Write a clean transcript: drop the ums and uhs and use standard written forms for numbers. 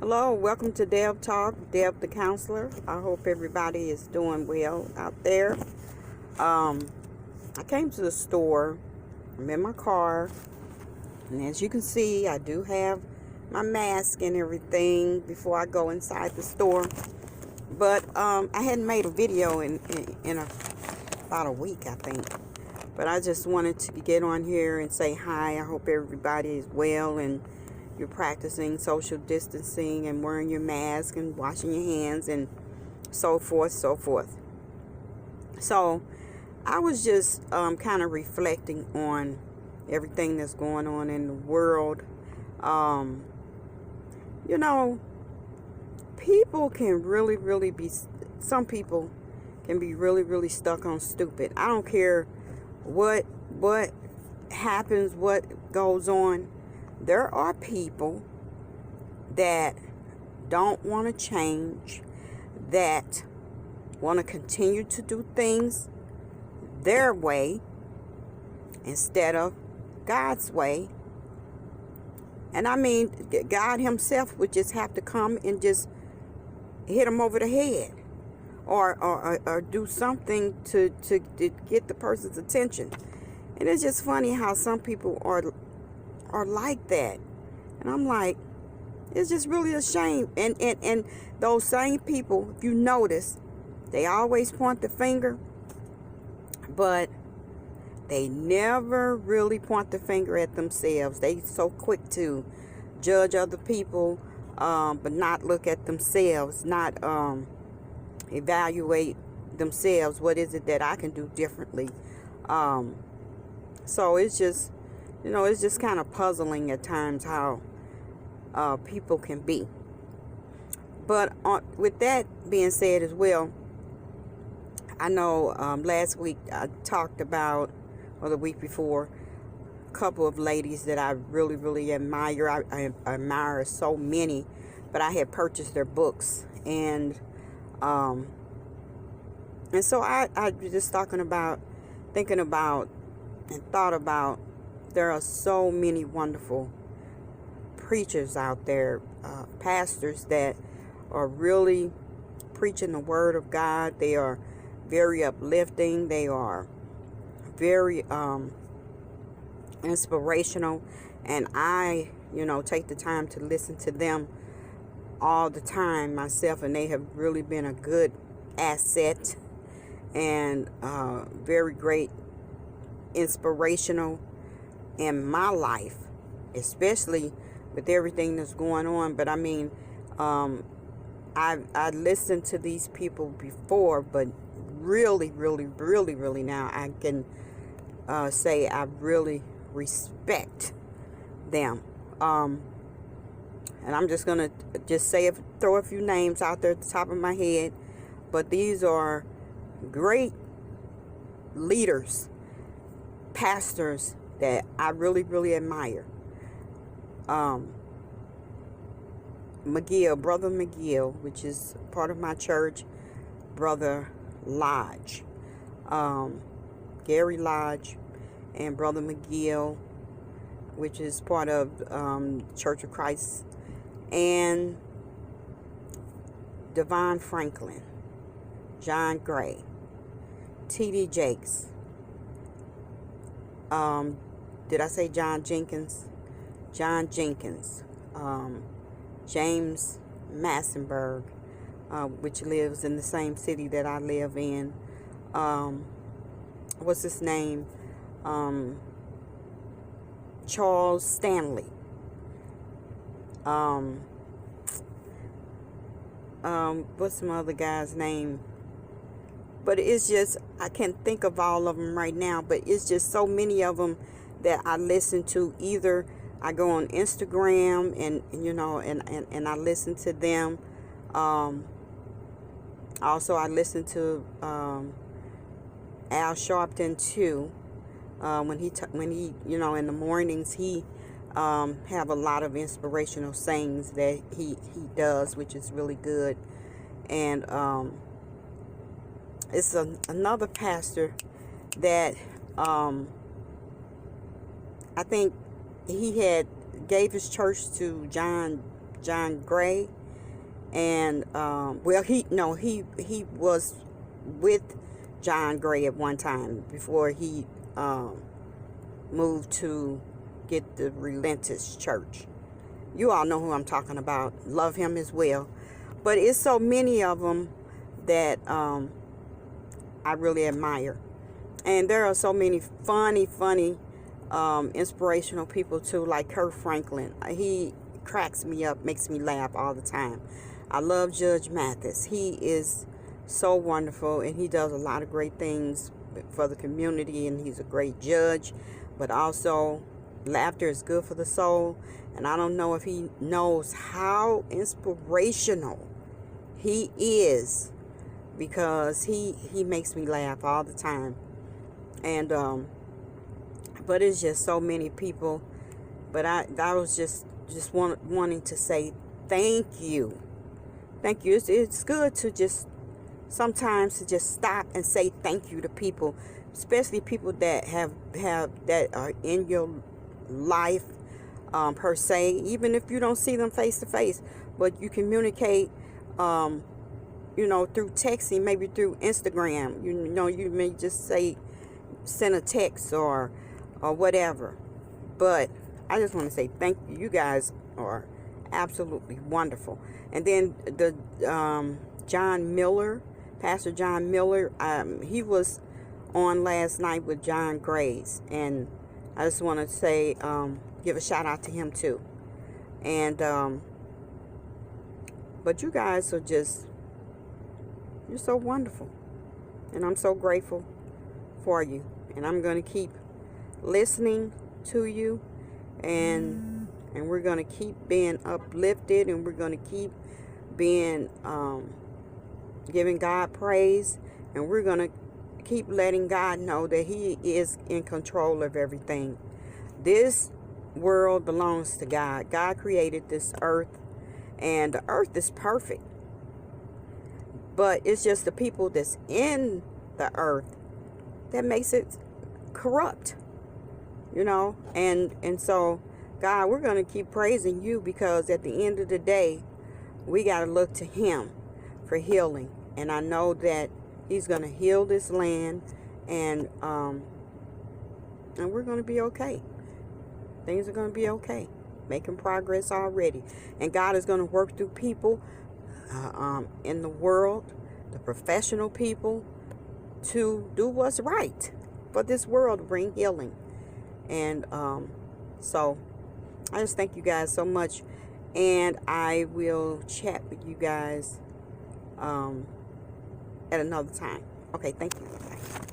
Hello, welcome to Deb Talk, Deb the counselor. I hope everybody is doing well out there. I came to the store. I'm in my car, and as you can see, I do have my mask and everything before I go inside the store. But I hadn't made a video in about a week, I think. But I just wanted to get on here and say hi. I hope everybody is well and you're practicing social distancing and wearing your mask and washing your hands and so forth, so forth. So I was just kind of reflecting on everything that's going on in the world. People can really be, some people can be really stuck on stupid. I don't care what happens, what goes on. There are people that don't want to change, that want to continue to do things their way instead of God's way. And I mean, God himself would just have to come and just hit them over the head or do something to get the person's attention. And it's just funny how some people are like that. And I'm like, it's just really a shame. And those same people, if you notice, they always point the finger, but they never really point the finger at themselves. They so quick to judge other people, but not look at themselves, not evaluate themselves. What is it that I can do differently? So it's just, it's just kind of puzzling at times how people can be. But with that being said as well, I know last week I talked about, or the week before, a couple of ladies that I really admire. I admire so many, but I had purchased their books, and so I was just thinking about and thought about, there are so many wonderful preachers out there, pastors that are really preaching the word of God. They are very uplifting. They are very inspirational, and I take the time to listen to them all the time myself, and they have really been a good asset and very great inspirational in my life, especially with everything that's going on. But I mean, I listened to these people before, but really now I can say I really respect them. And I'm just gonna throw a few names out there at the top of my head, but these are great leaders, pastors that I really admire. Brother McGill, which is part of my church, Brother Lodge, Gary Lodge, and Brother McGill, which is part of Church of Christ, and Devon Franklin, John Gray, T.D. Jakes, did I say John Jenkins? John Jenkins, James Massenberg, which lives in the same city that I live in. What's his name? Charles Stanley. What's some other guy's name? But it's just, I can't think of all of them right now, but it's just so many of them that I listen to. Either I go on Instagram and I listen to them. Also, I listen to Al Sharpton too. When he in the mornings, he have a lot of inspirational sayings that he does, which is really good. And it's another pastor that I think he gave his church to John John Gray. And well, he was with John Gray at one time before he moved to get the Relentless Church. You all know who I'm talking about. Love him as well. But it's so many of them that I really admire. And there are so many funny, inspirational people too, like Kurt Franklin. He cracks me up, makes me laugh all the time. I love Judge Mathis. He is so wonderful, and he does a lot of great things for the community, and he's a great judge. But also, laughter is good for the soul. And I don't know if he knows how inspirational he is, because he makes me laugh all the time. And but it's just so many people. But I was just wanting to say thank you. Thank you. It's good to just sometimes to just stop and say thank you to people, especially people that that are in your life per se, even if you don't see them face to face, but you communicate through texting, maybe through Instagram. You may just send a text or whatever. But I just want to say thank you. You guys are absolutely wonderful. And then the John Miller, Pastor John Miller, he was on last night with John Grace, and I just want to say give a shout out to him too. And but you guys are you're so wonderful, and I'm so grateful for you. And I'm going to keep listening to you, and we're going to keep being uplifted, and we're going to keep being giving God praise, and we're going to keep letting God know that he is in control of everything. This world belongs to God. God created this earth, and the earth is perfect, but it's just the people that's in the earth that makes it corrupt, and so God, we're going to keep praising you, because at the end of the day, we got to look to him for healing. And I know that he's going to heal this land, and we're going to be okay. Things are going to be okay. Making progress already. And God is going to work through people in the world, the professional people, to do what's right for this world, to bring healing. And so I just thank you guys so much, and I will chat with you guys at another time. Okay, thank you. Bye.